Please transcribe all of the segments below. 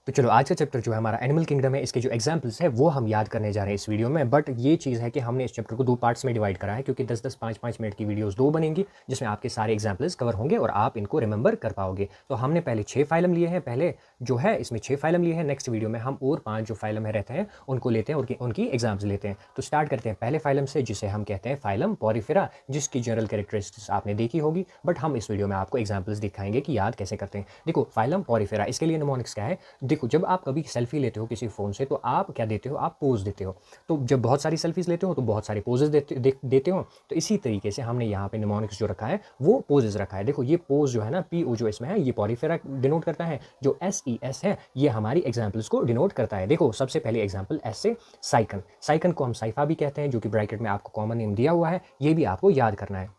तो चलो आज का चैप्टर जो है हमारा एनिमल किंगडम है, इसके जो एग्जांपल्स है वो हम याद करने जा रहे हैं इस वीडियो में। बट ये चीज़ है कि हमने इस चैप्टर को 2 पार्ट्स में डिवाइड करा है, क्योंकि 10-10, 5-5 मिनट की वीडियोस 2 बनेंगी, जिसमें आपके सारे एग्जांपल्स कवर होंगे और आप इनको रिमेंबर कर पाओगे। तो हमने पहले 6 फाइलम लिए हैं, पहले जो है इसमें 6 फाइलम लिए हैं। नेक्स्ट वीडियो में हम और 5 जो फाइलम है रहते हैं उनको लेते हैं, उनकी एग्जाम्स लेते हैं। तो स्टार्ट करते हैं पहले फाइलम से, जिसे हम कहते हैं फाइलम पोरिफेरा, जिसकी जनरल कैरेक्टरिस्टिक्स आपने देखी होगी, बट हम इस वीडियो में आपको एग्जाम्पल्स दिखाएंगे कि याद कैसे करते हैं। देखो फाइलम पोरिफेरा, इसके लिए निमोनिक्स क्या है। देखो जब आप कभी सेल्फी लेते हो किसी फ़ोन से, तो आप क्या देते हो, आप पोज़ देते हो। तो जब बहुत सारी सेल्फीज़ लेते हो तो बहुत सारे पोजेज़ देते हो। तो इसी तरीके से हमने यहाँ पे निमोनिक्स जो रखा है वो पोजेज़ रखा है। देखो ये पोज़ जो है ना, पी ओ जो इसमें है, ये पोरिफेरा डिनोट करता है। जो एस ई एस है ये हमारी एग्जाम्पल्स को डिनोट करता है। देखो सबसे पहले एग्जाम्पल एस से साइकन, साइकन को हम साइफा भी कहते हैं, जो कि ब्रैकेट में आपको कॉमन नेम दिया हुआ है, ये भी आपको याद करना है।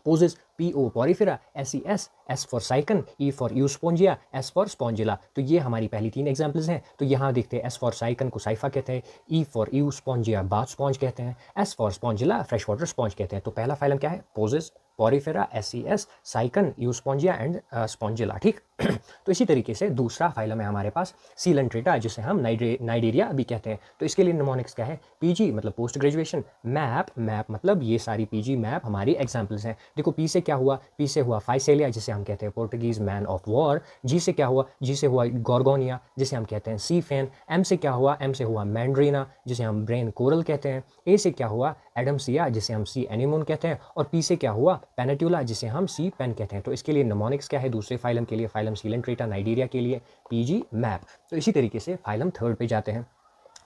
पोजेस P O Porifera, S E S, S for Sycon, E for Euspongia, S for Spongilla. तो ये हमारी पहली 3 एग्जाम्पल्स हैं। तो यहाँ देखते हैं, एस फॉर साइकन को साइफा कहते हैं, E for Euspongia bath sponge कहते हैं, S for Spongilla fresh water sponge कहते हैं। तो पहला फाइलम क्या है, पोजेस Porifera, S E S, Sycon, Euspongia and Spongilla. ठीक तो इसी तरीके से दूसरा फाइलम है हमारे पास सीलेंट्रेटा, जिसे हम नाइडेरिया भी कहते हैं। तो इसके लिए निमोनिक्स क्या है, पीजी मतलब पोस्ट ग्रेजुएशन, मैप, मैप मतलब ये सारी पीजी मैप हमारी एग्जाम्पल्स हैं। देखो पी से क्या हुआ, पी से हुआ फाइसेलिया, जिसे हम कहते हैं पोर्टुगीज मैन ऑफ वॉर। जी से क्या हुआ, जी से हुआ गॉर्गोनिया, जिसे हम कहते हैं सी फैन। एम से क्या हुआ, एम से हुआ मैंड्रीना, जिसे हम ब्रेन कोरल कहते हैं। ए से क्या हुआ, एडमसिया, जिसे हम सी एनिमोन कहते हैं। और पी से क्या हुआ, पेनेट्यूला, जिसे हम सी पेन कहते हैं। तो इसके लिए निमोनिक्स क्या है दूसरे फाइलम के लिए, फाइलम सीलेंट्रेटा नाइडेरिया के लिए पीजी मैप। तो इसी तरीके से फाइलम थर्ड पे जाते हैं।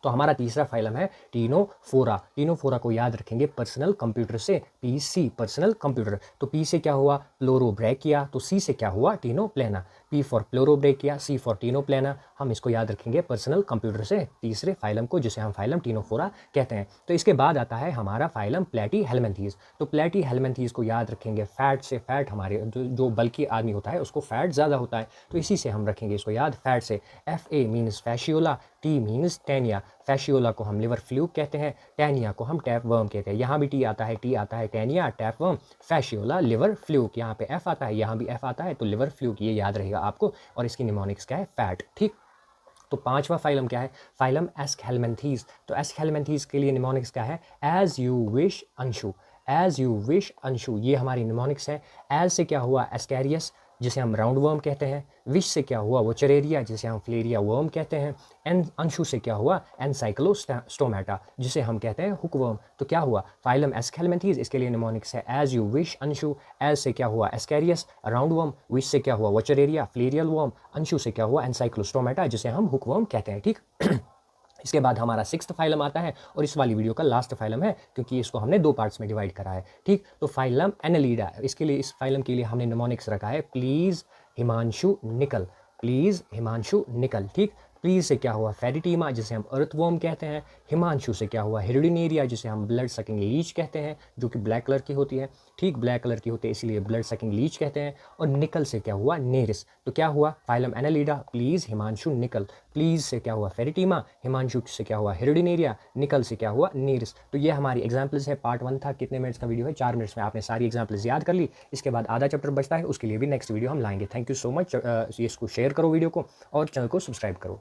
तो हमारा तीसरा फाइलम है टीनोफोरा। टीनोफोरा को याद रखेंगे पर्सनल कंप्यूटर से, पीसी पर्सनल कंप्यूटर। तो पी से क्या हुआ, प्लोरोब्रैकिया, तो सी से क्या हुआ, Ctenoplana. P for Pleurobrachia, C for Ctenoplana. हम इसको याद रखेंगे पर्सनल कंप्यूटर से, तीसरे फाइलम को, जिसे हम फाइलम टीनोफोरा कहते हैं। तो इसके बाद आता है हमारा फाइलम प्लेटी हेलमेंथीज। तो प्लेटी हेलमेंथीज को याद रखेंगे फैट से, फैट हमारे जो बल्कि आदमी होता है उसको फैट ज़्यादा होता है, तो इसी से हम रखेंगे इसको याद फैट से। F A means Fasciola, T means Taenia. Fasciola को हम लिवर फ्लूक कहते हैं, टेनिया को हम टैप वर्म कहते हैं। यहाँ भी टी आता है, टी आता है, Taenia tapeworm, Fasciola liver fluke. यहाँ पे एफ आता है, यहाँ भी एफ आता है, तो लिवर फ्लूक ये याद रहेगा आपको। और इसकी निमोनिक्स क्या है, फैट। ठीक तो पांचवा फाइलम क्या है, फाइलम एस्कहेलमेंथीज। तो एस्कहेलमेंथीज के लिए निमोनिक्स क्या है, as you wish Anshu, as you wish Anshu, ये हमारी निमोनिक्स है। एज से क्या हुआ, एस्कैरियस, जिसे हम राउंड वर्म कहते हैं। विश से क्या हुआ, वोचरेरिया, जिसे हम फ्लेरिया वर्म कहते हैं। एन अंशु से क्या हुआ, एनसाइक्लोस्टोमेटा, जिसे हम कहते हैं हुक वर्म। तो क्या हुआ, फाइलम एस्कहेलमेंथीज, इसके लिए निमोनिक्स है as you wish Anshu. As से क्या हुआ, एस्कैरियस राउंड वर्म। विश से क्या हुआ, वोचरेरिया फ्लेरियल वर्म। अंशु से क्या हुआ, एनसाइक्लोस्टोमेटा, जिसे हम हुक वर्म कहते हैं। ठीक इसके बाद हमारा 6th फाइलम आता है, और इस वाली वीडियो का लास्ट फाइलम है, क्योंकि इसको हमने 2 पार्ट्स में डिवाइड करा है। ठीक तो फाइलम एनालिडा, इसके लिए, इस फाइलम के लिए हमने निमोनिक्स रखा है प्लीज हिमांशु निकल, प्लीज हिमांशु निकल। ठीक प्लीज से क्या हुआ, फेरिटीमा, जिसे हम अर्थवर्म कहते हैं। हिमांशु से क्या हुआ, हिरडिनेरिया, जिसे हम ब्लड सकिंग लीच कहते हैं, जो कि ब्लैक कलर की होती है। ठीक ब्लैक कलर की होती है, इसलिए ब्लड सकिंग लीच कहते हैं। और निकल से क्या हुआ, नेरिस। तो क्या हुआ, फाइलम एनालिडा प्लीज हिमांशु निकल। प्लीज से क्या हुआ, फेरिटीमा, हिमांशु से क्या हुआ, हिरडिनेरिया, निकल से क्या हुआ, नेरिस। तो ये हमारी एग्जाम्पल्स है। पार्ट 1 था, कितने मिनट्स का वीडियो है, 4 मिनट्स में आपने सारी एग्जाम्पल्स याद कर ली। इसके बाद आधा चैप्टर बचता है, उसके लिए भी नेक्स्ट वीडियो हम लाएंगे। Thank you so much. इसको शेयर करो वीडियो को, और चैनल को सब्सक्राइब करो।